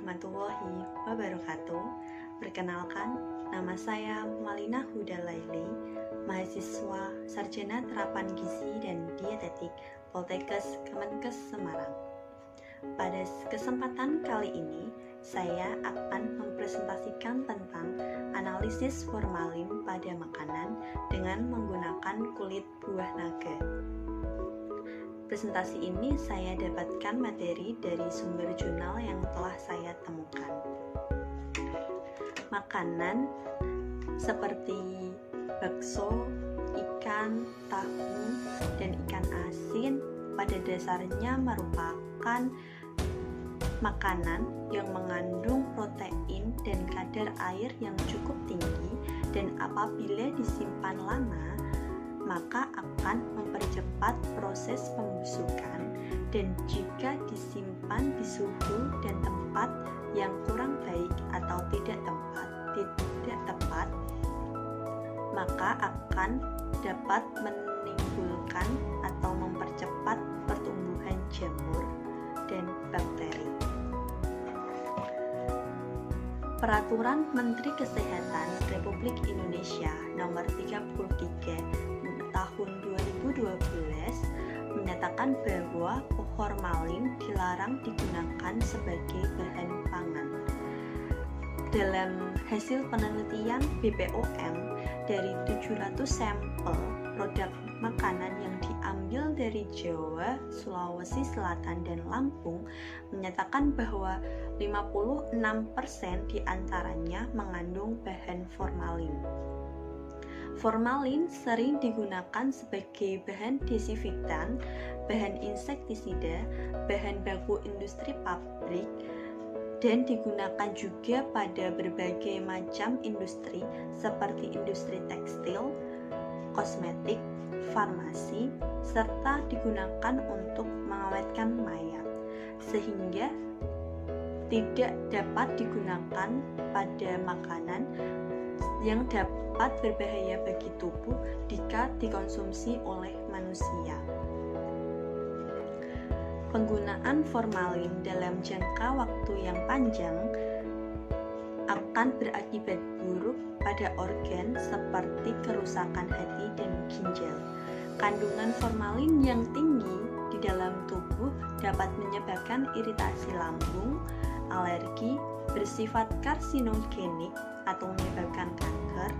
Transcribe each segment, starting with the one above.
warahmatullahi wabarakatuh. Perkenalkan, nama saya Malina Huda Laili, mahasiswa Sarjana Terapan Gizi dan Dietetik Poltekkes Kemenkes Semarang. Pada kesempatan kali ini, saya akan mempresentasikan tentang analisis formalin pada makanan dengan menggunakan kulit buah naga. Presentasi ini saya dapatkan materi dari sumber jurnal yang telah saya temukan. Makanan seperti bakso, ikan, tahu, dan ikan asin pada dasarnya merupakan makanan yang mengandung protein dan kadar air yang cukup tinggi, dan apabila disimpan lama maka akan mempercepat proses pembusukan, dan jika disimpan di suhu dan tempat yang kurang baik atau tidak tepat maka akan dapat menimbulkan atau mempercepat pertumbuhan jamur dan bakteri. Peraturan Menteri Kesehatan Republik Indonesia Nomor 33 Tahun 2012 menyatakan bahwa formalin dilarang digunakan sebagai bahan pangan. Dalam hasil penelitian BPOM dari 700 sampel produk makanan yang diambil dari Jawa, Sulawesi Selatan, dan Lampung menyatakan bahwa 56% diantaranya mengandung bahan formalin. Formalin sering digunakan sebagai bahan desinfektan, bahan insektisida, bahan baku industri pabrik, dan digunakan juga pada berbagai macam industri seperti industri tekstil, kosmetik, farmasi, serta digunakan untuk mengawetkan mayat, sehingga tidak dapat digunakan pada makanan yang dapat berbahaya bagi tubuh jika dikonsumsi oleh manusia. Penggunaan formalin dalam jangka waktu yang panjang akan berakibat buruk pada organ seperti kerusakan hati dan ginjal. Kandungan formalin yang tinggi di dalam tubuh dapat menyebabkan iritasi lambung, alergi, bersifat karsinogenik atau menyebabkan kanker,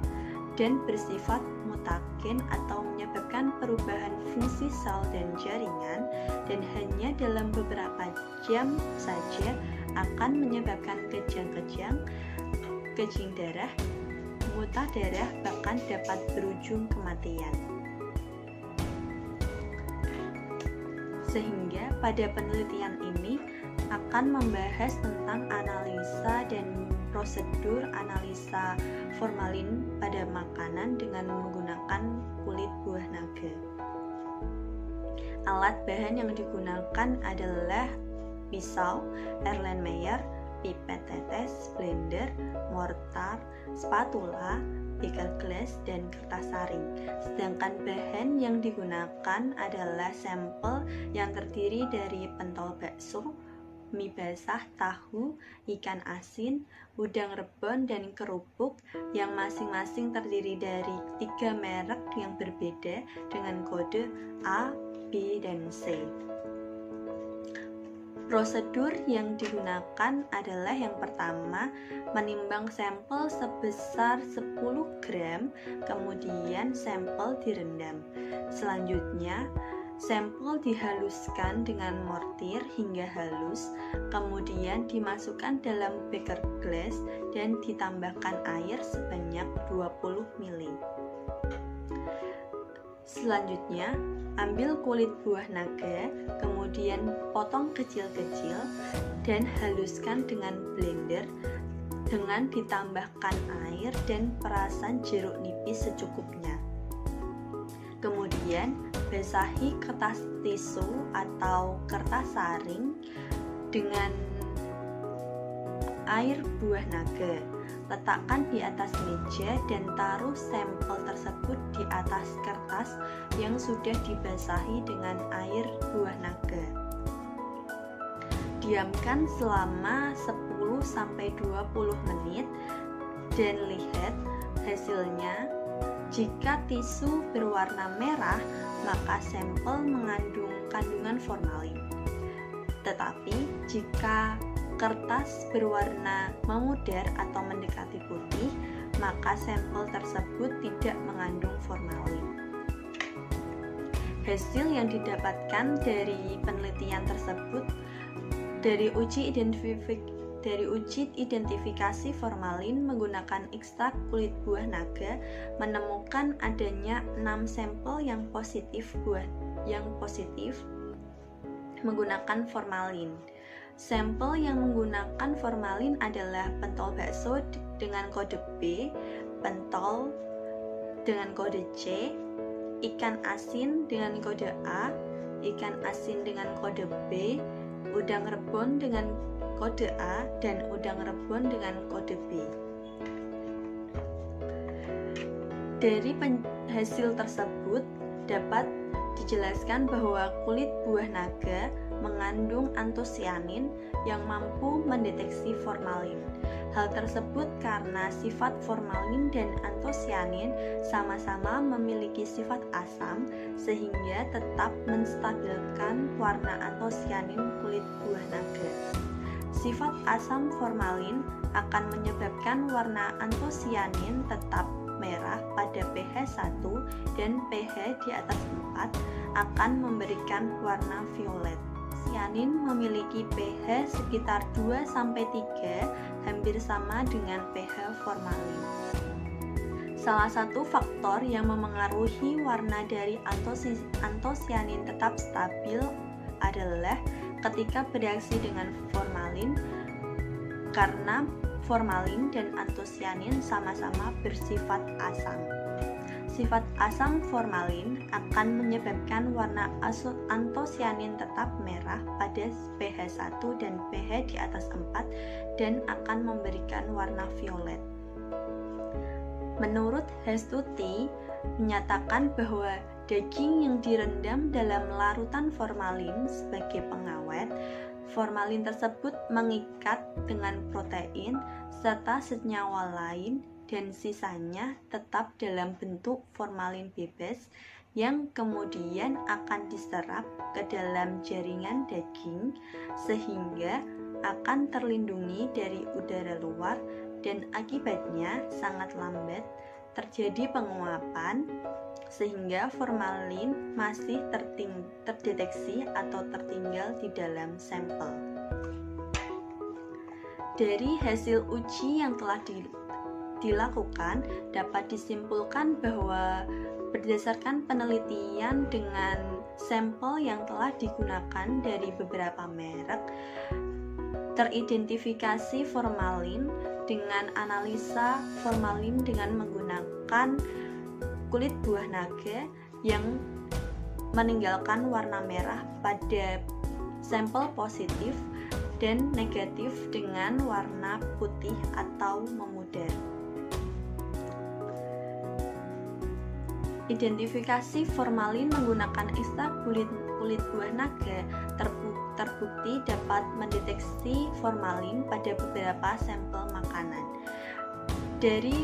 dan bersifat mutagen atau menyebabkan perubahan fungsi sel dan jaringan, dan hanya dalam beberapa jam saja akan menyebabkan kejang-kejang, kencing darah, muntah darah, bahkan dapat berujung kematian. Sehingga pada penelitian ini akan membahas tentang analisa dan prosedur analisa formalin pada makanan dengan menggunakan kulit buah naga. Alat bahan yang digunakan adalah pisau, Erlenmeyer, pipet tetes, blender, mortar, spatula, beker gelas, dan kertas saring. Sedangkan bahan yang digunakan adalah sampel yang terdiri dari pentol bakso, mie basah, tahu, ikan asin, udang rebon, dan kerupuk yang masing-masing terdiri dari 3 merek yang berbeda dengan kode A, B, dan C. Prosedur yang digunakan adalah yang pertama, menimbang sampel sebesar 10 gram, kemudian sampel direndam. Selanjutnya, sampel dihaluskan dengan mortir hingga halus, kemudian dimasukkan dalam beker gelas dan ditambahkan air sebanyak 20 ml. Selanjutnya, ambil kulit buah naga, kemudian potong kecil-kecil dan haluskan dengan blender dengan ditambahkan air dan perasan jeruk nipis secukupnya. Kemudian, basahi kertas tisu atau kertas saring dengan air buah naga. Letakkan di atas meja dan taruh sampel tersebut di atas kertas yang sudah dibasahi dengan air buah naga. Diamkan selama 10-20 menit dan lihat hasilnya. Jika tisu berwarna merah, maka sampel mengandung kandungan formalin. Tetapi jika kertas berwarna memudar atau mendekati putih, maka sampel tersebut tidak mengandung formalin. Hasil yang didapatkan dari penelitian tersebut dari uji identifikasi formalin menggunakan ekstrak kulit buah naga menemukan adanya 6 sampel yang positif menggunakan formalin. Sampel yang menggunakan formalin adalah pentol bakso dengan kode B, pentol dengan kode C, ikan asin dengan kode A, ikan asin dengan kode B, udang rebon dengan kode A, dan udang rebon dengan kode B. Dari hasil tersebut dapat dijelaskan bahwa kulit buah naga mengandung antosianin yang mampu mendeteksi formalin. Hal tersebut karena sifat formalin dan antosianin sama-sama memiliki sifat asam, sehingga tetap menstabilkan warna antosianin kulit buah naga. Sifat asam formalin akan menyebabkan warna antosianin tetap merah pada pH 1 dan pH di atas 4 akan memberikan warna violet. Sianin memiliki pH sekitar 2-3, hampir sama dengan pH formalin. Salah satu faktor yang memengaruhi warna dari antosianin tetap stabil adalah ketika bereaksi dengan formalin, karena formalin dan antosianin sama-sama bersifat asam. Sifat asam formalin akan menyebabkan warna antosianin tetap merah pada pH 1 dan pH di atas 4 dan akan memberikan warna violet. Menurut Hestuti menyatakan bahwa daging yang direndam dalam larutan formalin sebagai pengawet, formalin tersebut mengikat dengan protein serta senyawa lain dan sisanya tetap dalam bentuk formalin bebas yang kemudian akan diserap ke dalam jaringan daging sehingga akan terlindungi dari udara luar dan akibatnya sangat lambat terjadi penguapan sehingga formalin masih terdeteksi atau tertinggal di dalam sampel. Dari hasil uji yang telah dilakukan dapat disimpulkan bahwa berdasarkan penelitian dengan sampel yang telah digunakan dari beberapa merek, teridentifikasi formalin dengan analisa formalin dengan menggunakan kulit buah naga yang meninggalkan warna merah pada sampel positif dan negatif dengan warna putih atau memudar. Identifikasi formalin menggunakan ekstrak kulit buah naga terbukti dapat mendeteksi formalin pada beberapa sampel makanan. Dari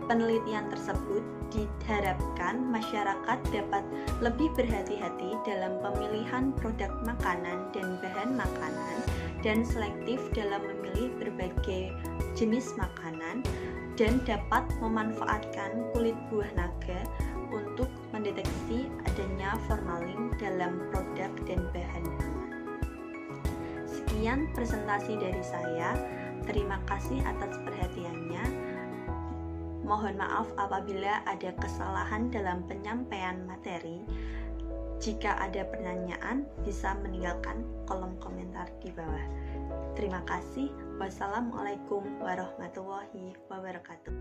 penelitian tersebut diharapkan masyarakat dapat lebih berhati-hati dalam pemilihan produk makanan dan bahan makanan dan selektif dalam memilih berbagai jenis makanan dan dapat memanfaatkan kulit buah naga untuk mendeteksi adanya formalin dalam produk dan bahan pangan. Sekian presentasi dari saya. Terima kasih atas perhatiannya. Mohon maaf apabila ada kesalahan dalam penyampaian materi. Jika ada pertanyaan, bisa meninggalkan kolom komentar di bawah. Terima kasih. Wassalamualaikum warahmatullahi wabarakatuh.